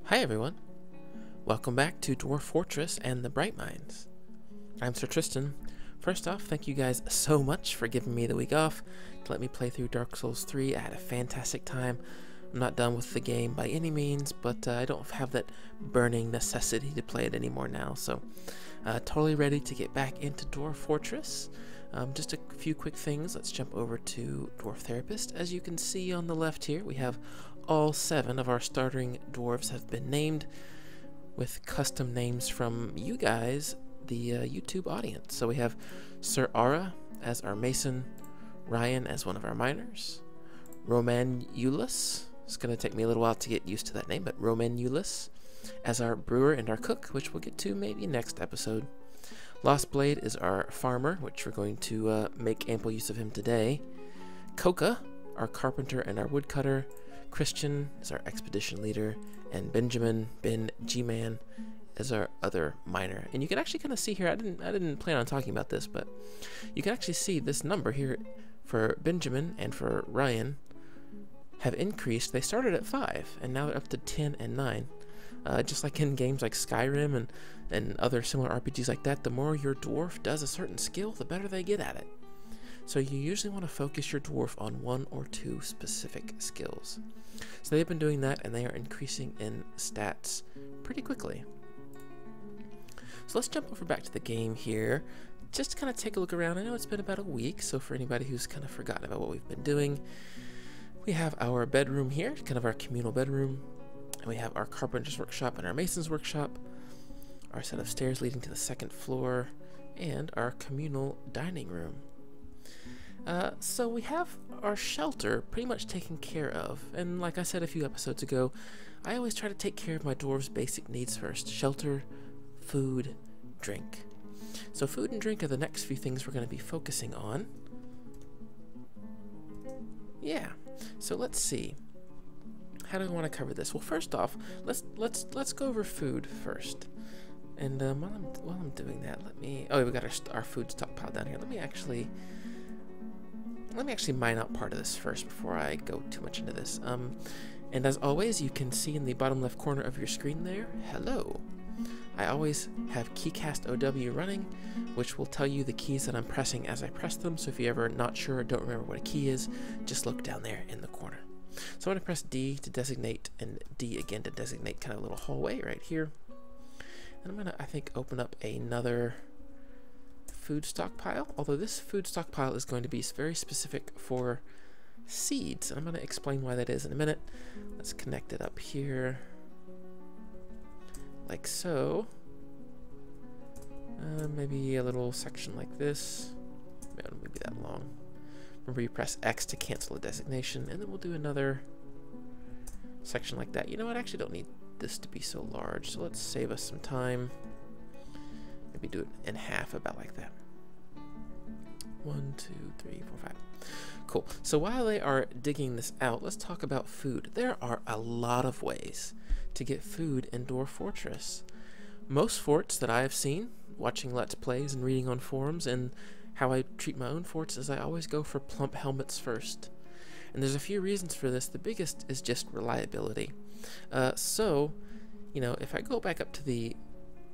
Hi everyone, welcome back to Dwarf Fortress and the Brightmines. I'm Sir Tristan. First off, thank you guys so much for giving me the week off to let me play through Dark Souls 3. I had a fantastic time. I'm not done with the game by any means, but I don't have that burning necessity to play it anymore now, so totally ready to get back into Dwarf Fortress. Just a few quick things. Let's jump over to Dwarf Therapist. As you can see on the left here, we have all 7 of our starting dwarves have been named with custom names from you guys, the YouTube audience. So we have Sir Ara as our mason, Ryan as one of our miners, Roman Eulis, it's going to take me a little while to get used to that name, but Roman Eulis as our brewer and our cook, which we'll get to maybe next episode. Lost Blade is our farmer, which we're going to make ample use of him today. Coca, our carpenter and our woodcutter. Christian is our expedition leader, and Benjamin, Ben G-Man, is our other miner. And you can actually kind of see here, I didn't plan on talking about this, but you can actually see this number here for Benjamin and for Ryan have increased. They started at 5, and now they're up to 10 and 9. Just like in games like Skyrim and other similar RPGs like that, the more your dwarf does a certain skill, the better they get at it. So you usually want to focus your dwarf on 1 or 2 specific skills. So they've been doing that, and they are increasing in stats pretty quickly. So let's jump over back to the game here, just to kind of take a look around. I know it's been about a week, so for anybody who's kind of forgotten about what we've been doing, we have our bedroom here, kind of our communal bedroom, and we have our carpenter's workshop and our mason's workshop, our set of stairs leading to the 2nd floor, and our communal dining room. So we have our shelter pretty much taken care of, and like I said a few episodes ago, I always try to take care of my dwarves' basic needs first: shelter, food, drink. So food and drink are the next few things we're going to be focusing on. Yeah, so let's see. How do I want to cover this? Well, first off, let's go over food first. And while I'm doing that, we got our food stockpile down here. Let me actually mine out part of this first before I go too much into this. And as always, you can see in the bottom left corner of your screen there, hello. I always have KeyCast OW running, which will tell you the keys that I'm pressing as I press them. So if you're ever not sure or don't remember what a key is, just look down there in the corner. So I'm going to press D to designate, and D again to designate kind of a little hallway right here. And I'm going to, I think, open up another food stockpile, although this food stockpile is going to be very specific for seeds, and I'm going to explain why that is in a minute. Let's connect it up here like so. Maybe a little section like this. Maybe that long. Remember, you press X to cancel a designation, and then we'll do another section like that. You know what, I actually don't need this to be so large, so let's save us some time. Maybe do it in half, about like that. 1, 2, 3, 4, 5. Cool. So while they are digging this out, let's talk about food. There are a lot of ways to get food in Dwarf Fortress. Most forts that I have seen, watching Let's Plays and reading on forums, and how I treat my own forts, is I always go for plump helmets first. And there's a few reasons for this. The biggest is just reliability. So, you know, if I go back up to the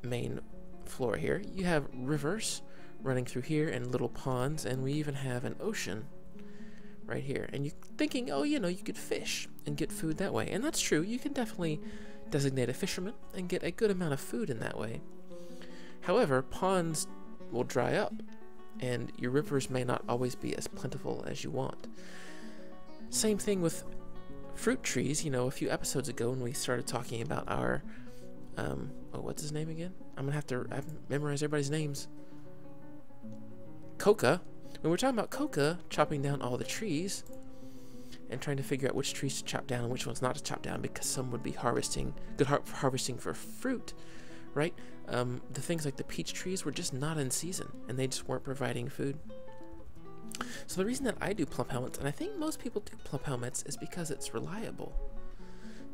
main floor here, you have rivers running through here and little ponds, and we even have an ocean right here. And you're thinking, oh, you know, you could fish and get food that way. And that's true. You can definitely designate a fisherman and get a good amount of food in that way. However, ponds will dry up, and your rivers may not always be as plentiful as you want. Same thing with fruit trees. You know, a few episodes ago when we started talking about our what's his name again? I haven't memorized everybody's names. Coca. When we're talking about Coca chopping down all the trees and trying to figure out which trees to chop down and which ones not to chop down, because some would be good harvesting for fruit, right? The things like the peach trees were just not in season, and they just weren't providing food. So the reason that I do plump helmets, and I think most people do plump helmets, is because it's reliable.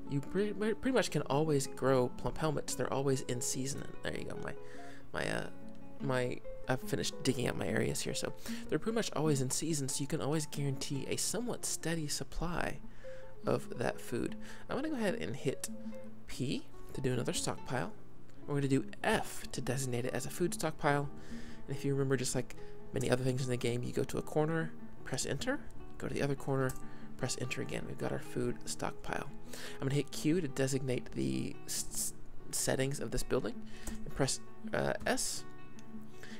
You pretty much can always grow plump helmets. They're always in season. There you go. I've finished digging out my areas here, so they're pretty much always in season. So you can always guarantee a somewhat steady supply of that food. I'm gonna go ahead and hit P to do another stockpile. We're gonna do F to designate it as a food stockpile. And if you remember, just like many other things in the game, you go to a corner, press enter, go to the other corner, press enter again. We've got our food stockpile. I'm gonna hit Q to designate the settings of this building, and press S.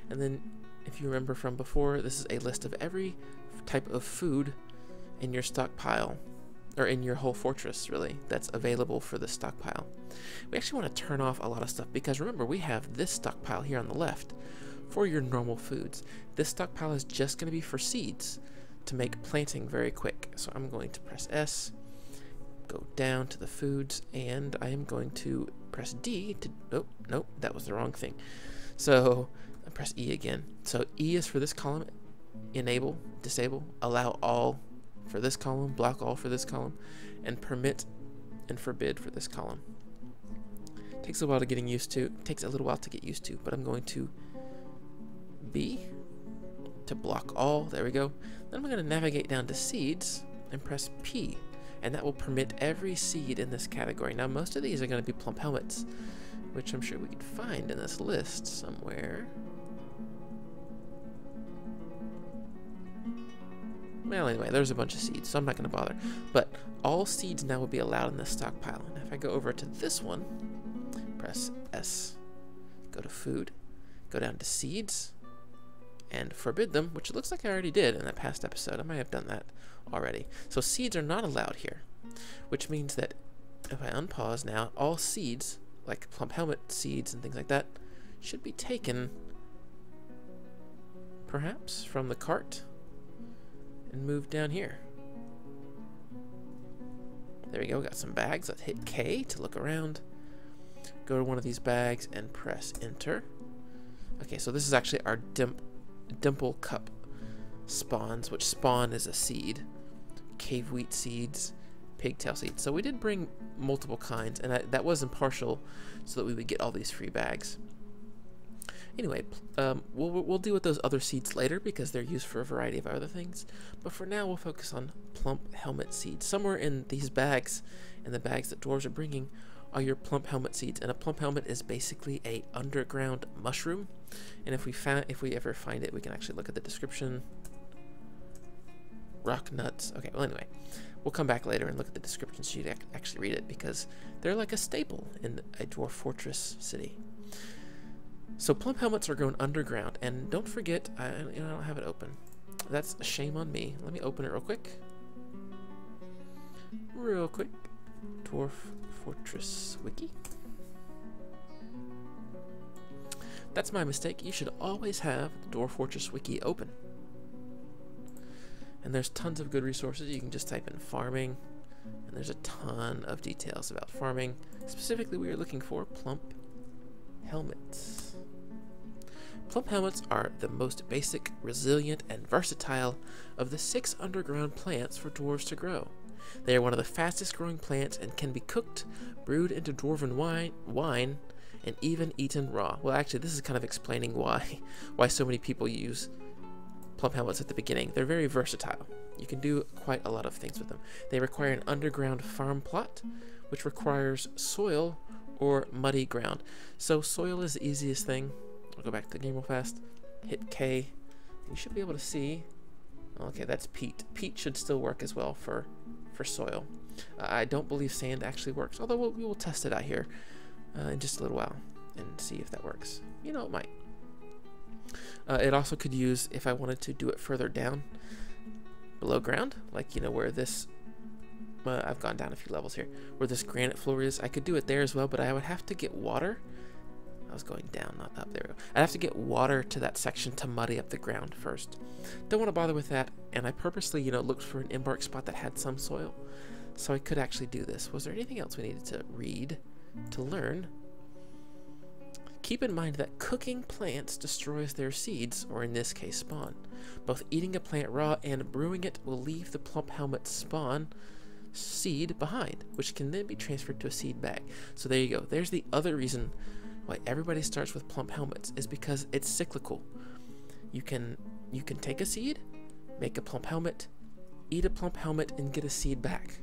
And then, if you remember from before, this is a list of every type of food in your stockpile, or in your whole fortress, really, that's available for the stockpile. We actually want to turn off a lot of stuff, because remember, we have this stockpile here on the left for your normal foods. This stockpile is just going to be for seeds to make planting very quick. So I'm going to press S, go down to the foods, and I am going to press D to, oh, nope, that was the wrong thing. So I press E again. So E is for this column, enable, disable, allow all for this column, block all for this column, and permit and forbid for this column. Takes a while to getting used to, takes a little while to get used to, but I'm going to B to block all, there we go. Then I'm going to navigate down to seeds and press P, and that will permit every seed in this category. Now most of these are going to be plump helmets, which I'm sure we could find in this list somewhere. Well, anyway, there's a bunch of seeds, so I'm not going to bother. But all seeds now will be allowed in this stockpile. And if I go over to this one, press S, go to food, go down to seeds, and forbid them, which it looks like I already did in that past episode. I might have done that already. So seeds are not allowed here, which means that if I unpause now, all seeds, like plump helmet seeds and things like that, should be taken, perhaps, from the cart and moved down here. There we go, got some bags. Let's hit K to look around. Go to one of these bags and press enter. Okay, so this is actually our dimple cup spawns, which spawn is a seed. Cave wheat seeds, pigtail seeds. So we did bring multiple kinds, and that was impartial so that we would get all these free bags. Anyway, we'll deal with those other seeds later because they're used for a variety of other things. But for now, we'll focus on plump helmet seeds. Somewhere in these bags, in the bags that dwarves are bringing, are your plump helmet seeds. And a plump helmet is basically a underground mushroom. And if we ever find it, we can actually look at the description. Rock nuts. Okay, well anyway, we'll come back later and look at the description so you can actually read it, because they're like a staple in a dwarf fortress city. So plump helmets are grown underground, and don't forget, I don't have it open. That's a shame on me. Let me open it real quick. Real quick. Dwarf Fortress Wiki. That's my mistake. You should always have the Dwarf Fortress Wiki open. And there's tons of good resources. You can just type in farming, and there's a ton of details about farming. Specifically, we are looking for plump helmets. Plump helmets are the most basic, resilient, and versatile of the 6 underground plants for dwarves to grow. They are one of the fastest growing plants and can be cooked, brewed into dwarven wine, and even eaten raw. Well, actually, this is kind of explaining why so many people use plump helmets at the beginning. They're very versatile. You can do quite a lot of things with them. They require an underground farm plot, which requires soil or muddy ground. So soil is the easiest thing. I'll go back to the game real fast, hit K. You should be able to see, okay, that's peat. Peat should still work as well for soil. I don't believe sand actually works, although we will test it out here in just a little while and see if that works. You know, it might. It also could use, if I wanted to do it further down, below ground, like, you know, where this, I've gone down a few levels here, where this granite floor is. I could do it there as well, but I would have to get water. I was going down, not up. There we go. I'd have to get water to that section to muddy up the ground first. Don't want to bother with that, and I purposely, you know, looked for an embark spot that had some soil, so I could actually do this. Was there anything else we needed to read, to learn? Keep in mind that cooking plants destroys their seeds, or in this case spawn. Both eating a plant raw and brewing it will leave the plump helmet spawn seed behind, which can then be transferred to a seed bag. So there you go. There's the other reason why everybody starts with plump helmets, is because it's cyclical. You can take a seed, make a plump helmet, eat a plump helmet, and get a seed back.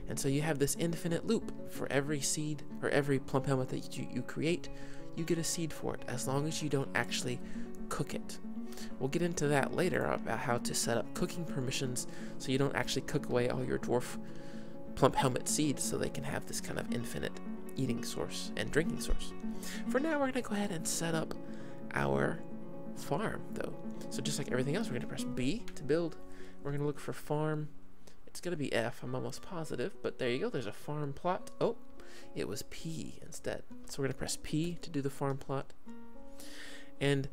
And so you have this infinite loop. For every seed or every plump helmet that you create, you get a seed for it, as long as you don't actually cook it. We'll get into that later about how to set up cooking permissions so you don't actually cook away all your dwarf plump helmet seeds, so they can have this kind of infinite eating source and drinking source. For now, we're going to go ahead and set up our farm, though. So just like everything else, we're going to press B to build. We're going to look for farm. It's going to be F, I'm almost positive, but there you go. There's a farm plot. Oh, it was P instead. So we're going to press P to do the farm plot. And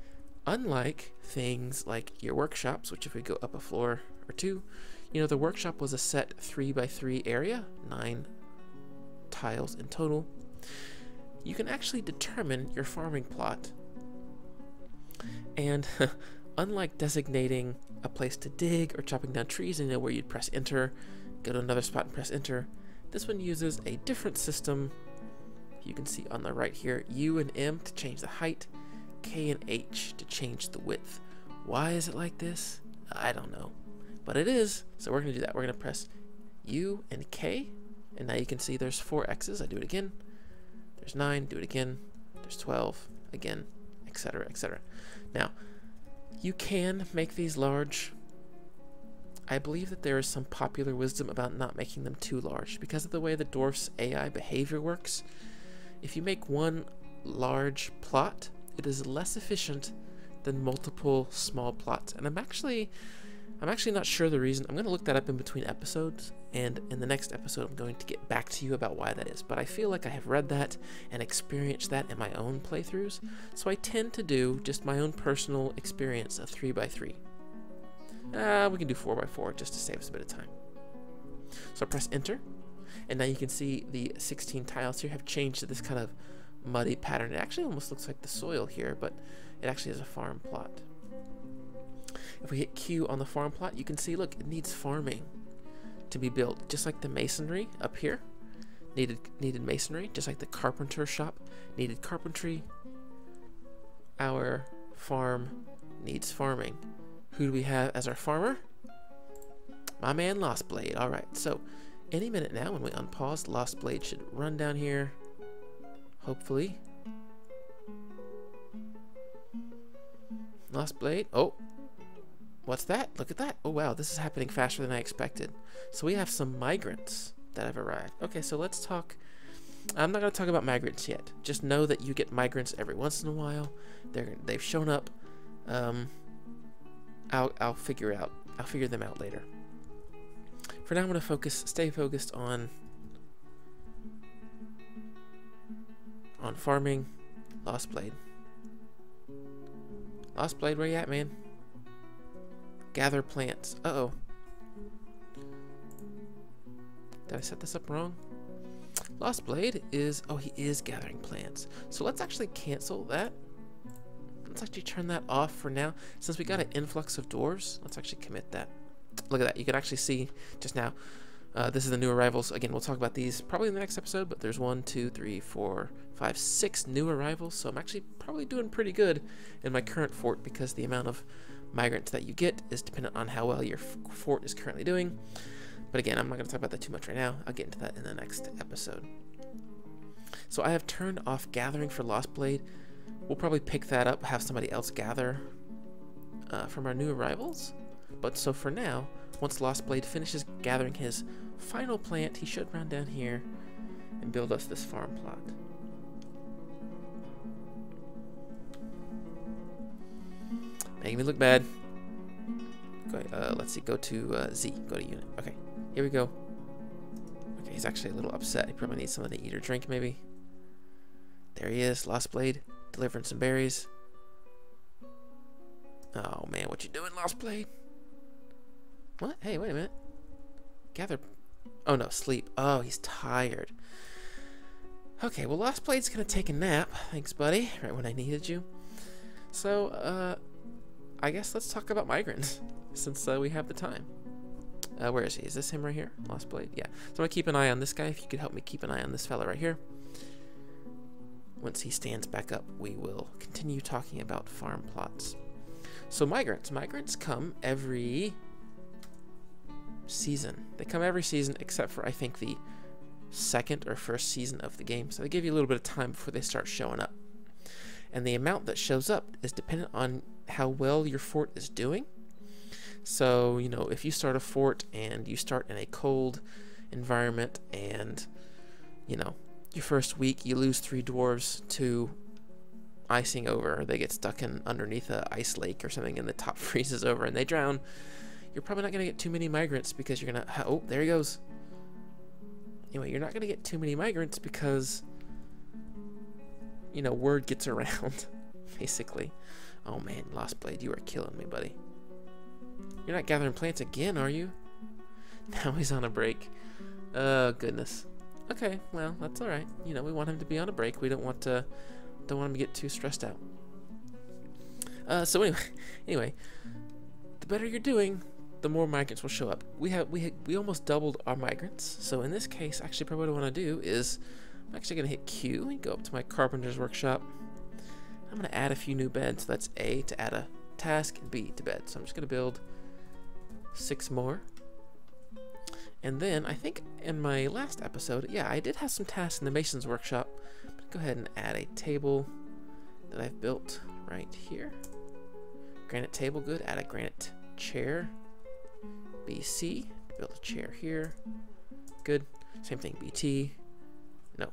unlike things like your workshops, which if we go up a floor or two, you know, the workshop was a set 3x3 area, 9 tiles in total. You can actually determine your farming plot. And unlike designating a place to dig or chopping down trees, and you know where you'd press enter, go to another spot and press enter, this one uses a different system. You can see on the right here, U and M to change the height, K and H to change the width. Why is it like this? I don't know, but it is. So we're going to do that. We're going to press U and K, and now you can see there's 4 X's. I do it again. There's 9, do it again. There's 12, again, etc., etc. Now, you can make these large. I believe that there is some popular wisdom about not making them too large because of the way the dwarf's AI behavior works. If you make one large plot, it is less efficient than multiple small plots. And I'm actually not sure the reason. I'm going to look that up in between episodes, and in the next episode I'm going to get back to you about why that is. But I feel like I have read that and experienced that in my own playthroughs, so I tend to do just my own personal experience of 3x3. We can do 4x4 just to save us a bit of time. So press enter, and now you can see the 16 tiles here have changed to this kind of muddy pattern. It actually almost looks like the soil here, but it actually is a farm plot. If we hit Q on the farm plot, you can see, look, it needs farming to be built, just like the masonry up here needed masonry, just like the carpenter shop needed carpentry. Our farm needs farming. Who do we have as our farmer? My man Lost Blade. All right, so any minute now when we unpause, Lost Blade should run down here, hopefully. Lost Blade. Oh, what's that? Look at that. Oh, wow, this is happening faster than I expected. So we have some migrants that have arrived. Okay, so let's talk. I'm not going to talk about migrants yet. Just know that you get migrants every once in a while. They've shown up. I'll figure them out later. For now, I'm going to stay focused on farming. Lost Blade. Lost Blade, where you at, man? Gather plants. Uh-oh. Did I set this up wrong? Lost Blade is... Oh, he is gathering plants. So let's actually cancel that. Let's actually turn that off for now. Since we got an influx of dwarves, let's actually commit that. Look at that. You can actually see just now. This is the new arrivals. Again, we'll talk about these probably in the next episode, but there's 1, 2, 3, 4, 5, 6 new arrivals. So I'm actually probably doing pretty good in my current fort because the amount of migrants that you get is dependent on how well your fort is currently doing. But again, I'm not going to talk about that too much right now. I'll get into that in the next episode. So I have turned off gathering for Lost Blade. We'll probably pick that up, have somebody else gather from our new arrivals. But so for now, once Lost Blade finishes gathering his final plant, he should run down here and build us this farm plot. Making me look bad. Let's see, go to Z, go to unit. Okay, here we go. Okay, he's actually a little upset. He probably needs something to eat or drink, maybe. There he is, Lost Blade, delivering some berries. Oh man, what you doing, Lost Blade? What? Hey, wait a minute. Gather. Oh no, sleep. Oh, he's tired. Okay, well, Lost Blade's gonna take a nap. Thanks, buddy. Right when I needed you. So, I guess let's talk about migrants, since we have the time. Where is he? Is this him right here? Lost Blade? Yeah. So I'm gonna keep an eye on this guy. If you could help me keep an eye on this fella right here. Once he stands back up, we will continue talking about farm plots. So migrants. Migrants come every season. They come every season except for, I think, the second or first season of the game. So they give you a little bit of time before they start showing up. And the amount that shows up is dependent on how well your fort is doing. So, you know, if you start a fort and you start in a cold environment and, you know, your first week you lose 3 dwarves to icing over, they get stuck in underneath a ice lake or something and the top freezes over and they drown, you're probably not going to get too many migrants because you're going to... Oh, there he goes. Anyway, you're not going to get too many migrants because, you know, word gets around, basically. Oh man, Lost Blade, you are killing me, buddy. You're not gathering plants again, are you? Now he's on a break. Oh, goodness. Okay, well, that's alright. You know, we want him to be on a break. We don't want him to get too stressed out. So anyway, the better you're doing, the more migrants will show up. We almost doubled our migrants. So in this case, actually, probably what I want to do is I'm actually going to hit Q and go up to my carpenter's workshop. I'm going to add a few new beds. So that's A to add a task and B to bed. So I'm just going to build 6 more. And then I think in my last episode, yeah, I did have some tasks in the mason's workshop. But go ahead and add a table that I've built right here. Granite table, good. Add a granite chair. BC, build a chair here. Good. Same thing, BT. No.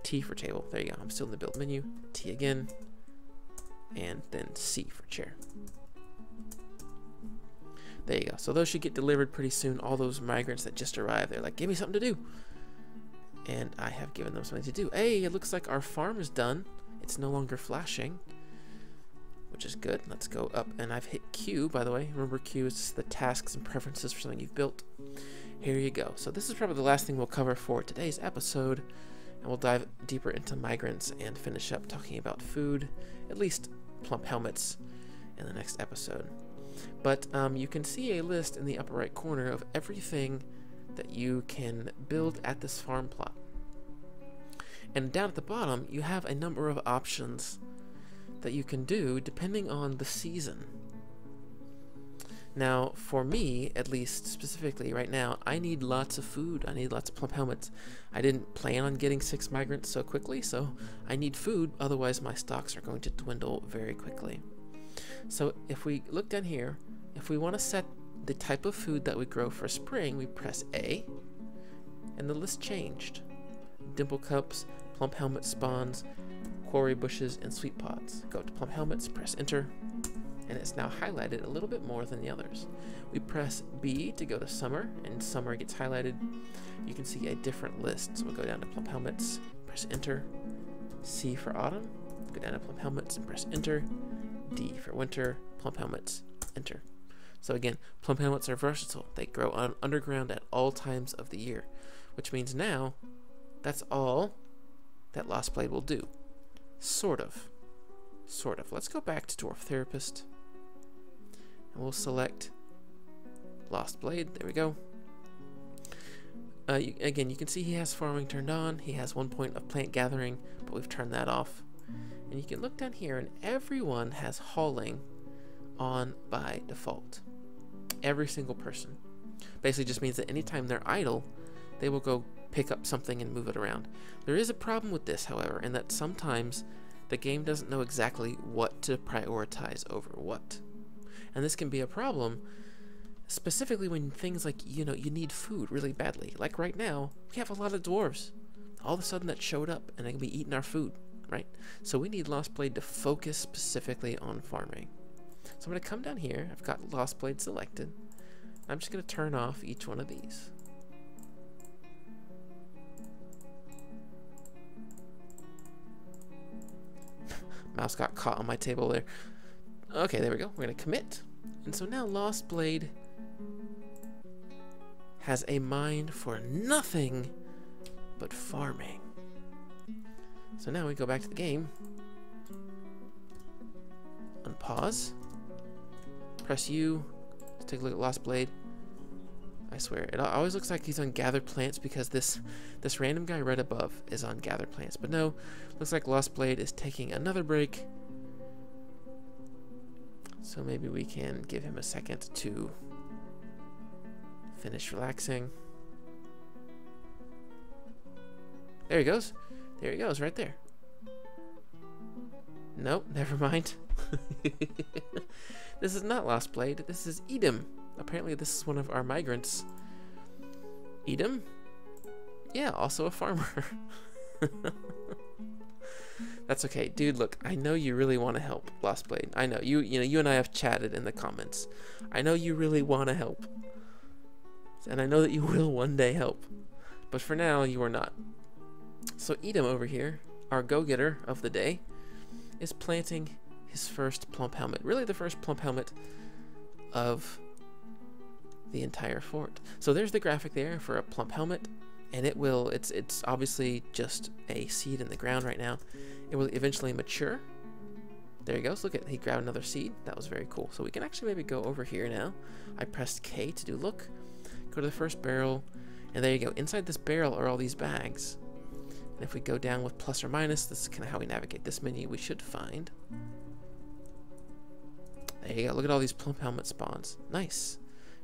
T for table. There you go. I'm still in the build menu. T again. And then C for chair. There you go. So those should get delivered pretty soon. All those migrants that just arrived, they're like, give me something to do. And I have given them something to do. Hey, it looks like our farm is done. It's no longer flashing, which is good. Let's go up. And I've hit Q, by the way. Remember, Q is the tasks and preferences for something you've built. Here you go. So this is probably the last thing we'll cover for today's episode. And we'll dive deeper into migrants and finish up talking about food, at least plump helmets, in the next episode. But you can see a list in the upper right corner of everything that you can build at this farm plot. And down at the bottom, you have a number of options that you can do depending on the season. Now, for me, at least specifically right now, I need lots of food. I need lots of plump helmets. I didn't plan on getting 6 migrants so quickly, so I need food, otherwise my stocks are going to dwindle very quickly. So if we look down here, if we want to set the type of food that we grow for spring, we press A, and the list changed. Dimple cups, plump helmet spawns, quarry bushes, and sweet pods. Go to plump helmets, press enter, and it's now highlighted a little bit more than the others. We press B to go to summer, and summer gets highlighted. You can see a different list. So we'll go down to plump helmets, press enter. C for autumn, go down to plump helmets and press enter. D for winter, plump helmets, enter. So again, plump helmets are versatile. They grow on underground at all times of the year, which means now that's all that Lost Blade will do. Sort of. Let's go back to Dwarf Therapist, and we'll select Lost Blade. There we go. Again, you can see he has farming turned on. He has 1 point of plant gathering, but we've turned that off. And you can look down here, and everyone has hauling on by default. Every single person. Basically just means that anytime they're idle, they will go pick up something and move it around. There is a problem with this, however, in that sometimes the game doesn't know exactly what to prioritize over what. And this can be a problem, specifically when things like, you know, you need food really badly. Like right now, we have a lot of dwarves. All of a sudden that showed up, and they can be eating our food. Right? So we need Lost Blade to focus specifically on farming. So I'm going to come down here. I've got Lost Blade selected. I'm just going to turn off each one of these. Mouse got caught on my table there. Okay, there we go. We're going to commit. And so now Lost Blade has a mind for nothing but farming. So now we go back to the game, unpause, press U, let's take a look at Lost Blade. I swear, it always looks like he's on Gather Plants because this random guy right above is on Gather Plants. But no, looks like Lost Blade is taking another break. So maybe we can give him a second to Finish relaxing. There he goes. There he goes, right there. Nope, never mind. This is not Lost Blade. This is Edom. Apparently this is one of our migrants. Edom? Yeah, also a farmer. That's okay. Dude, look, I know you really want to help, Lost Blade. I know. You know, you and I have chatted in the comments. I know you really want to help. And I know that you will one day help. But for now, you are not. So Edom over here, our go-getter of the day, is planting his first plump helmet. Really the first plump helmet of the entire fort. So there's the graphic there for a plump helmet. And it's obviously just a seed in the ground right now. It will eventually mature. There he goes. Look at, he grabbed another seed. That was very cool. So we can actually maybe go over here now. I pressed K to do look. Go to the first barrel. And there you go. Inside this barrel are all these bags. And if we go down with plus or minus, this is kind of how we navigate this menu. We should find. There you go. Look at all these plump helmet spawns. Nice.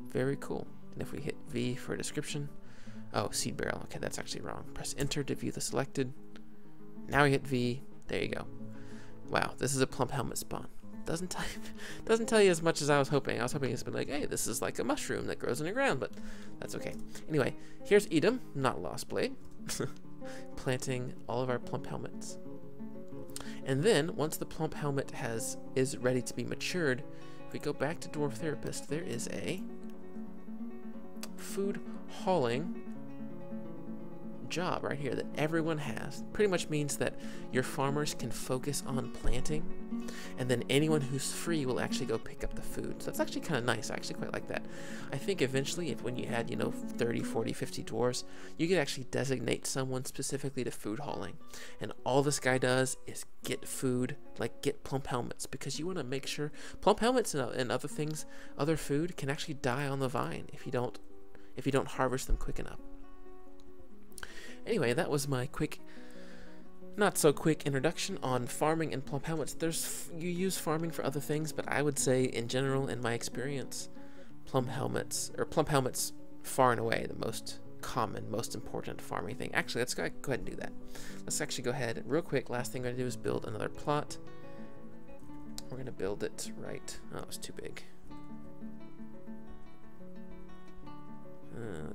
Very cool. And if we hit V for description. Oh, seed barrel. Okay, that's actually wrong. Press enter to view the selected. Now we hit V. There you go. Wow, this is a plump helmet spawn. Doesn't tell you as much as I was hoping. I was hoping it's been like, hey, this is like a mushroom that grows in the ground, but that's okay. Anyway, here's Edom, not Lost Blade, planting all of our plump helmets. And then once the plump helmet is ready to be matured, if we go back to Dwarf Therapist, there is a food hauling job right here that everyone has. Pretty much means that your farmers can focus on planting, and then anyone who's free will actually go pick up the food. So that's actually kind of nice. I actually quite like that. I think eventually, if when you had, you know, 30, 40, 50 dwarves, you could actually designate someone specifically to food hauling, and all this guy does is get food, like get plump helmets, because you want to make sure plump helmets and other things, other food can actually die on the vine if you don't harvest them quick enough. Anyway, that was my quick, not so quick introduction on farming and plump helmets. You use farming for other things, but I would say in general, in my experience, plump helmets far and away the most common, most important farming thing. Actually, let's go ahead and do that. Let's actually go ahead real quick. Last thing we're gonna do is build another plot. We're gonna build it right. Oh, it's too big.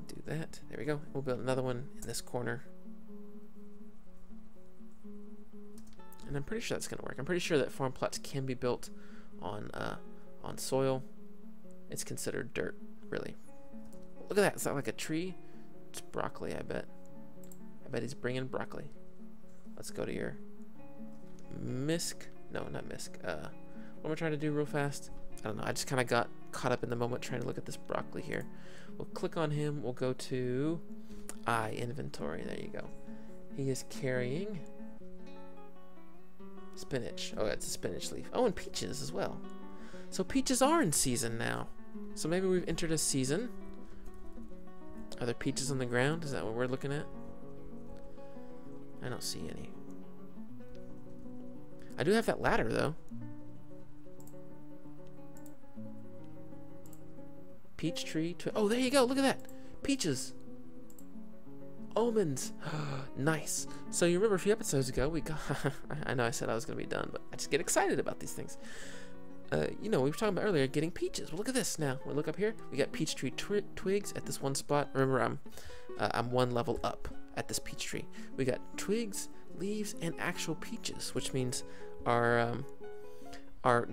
Do that. There we go. We'll build another one in this corner. And I'm pretty sure that's going to work. I'm pretty sure that farm plots can be built on soil. It's considered dirt, really. Look at that. Is that like a tree? It's broccoli, I bet. I bet he's bringing broccoli. Let's go to your misc. No, not misc. What am I trying to do real fast? I don't know. I just kind of got caught up in the moment trying to look at this broccoli here. We'll click on him. We'll go to inventory. There you go. He is carrying spinach. Oh, it's a spinach leaf. Oh, and peaches as well. So peaches are in season now. So maybe we've entered a season. Are there peaches on the ground? Is that what we're looking at? I don't see any. I do have that ladder though. Peach tree. Oh, there you go. Look at that. Peaches. Almonds. Nice. So you remember a few episodes ago, we got... I know I said I was going to be done, but I just get excited about these things. You know, we were talking about earlier getting peaches. Well, look at this now. We look up here. We got peach tree twigs at this one spot. Remember, I'm one level up at this peach tree. We got twigs, leaves, and actual peaches, which means our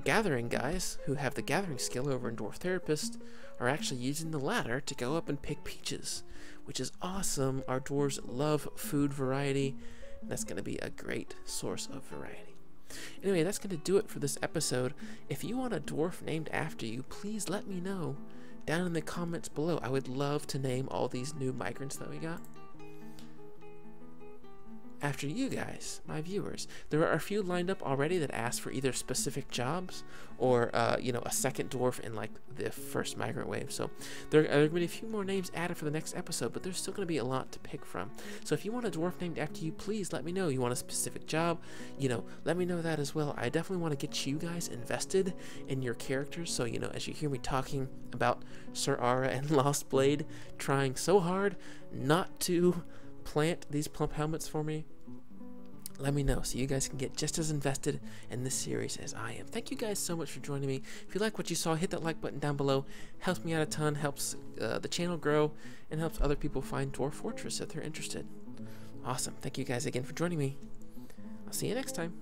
gathering guys who have the gathering skill over in Dwarf Therapist are actually using the ladder to go up and pick peaches, which is awesome. Our dwarves love food variety, and that's going to be a great source of variety. Anyway, that's going to do it for this episode. If you want a dwarf named after you, please let me know down in the comments below. I would love to name all these new migrants that we got after you guys, my viewers. There are a few lined up already that ask for either specific jobs or, you know, a second dwarf in like the first migrant wave. So there are going to be a few more names added for the next episode, but there's still going to be a lot to pick from. So if you want a dwarf named after you, please let me know. You want a specific job, you know, let me know that as well. I definitely want to get you guys invested in your characters. So, you know, as you hear me talking about Sir Ara and Lost Blade trying so hard not to plant these plump helmets for me, let me know so you guys can get just as invested in this series as I am. Thank you guys so much for joining me. If you like what you saw, hit that like button down below. Helps me out a ton, helps the channel grow, and helps other people find Dwarf Fortress if they're interested. Awesome. Thank you guys again for joining me. I'll see you next time.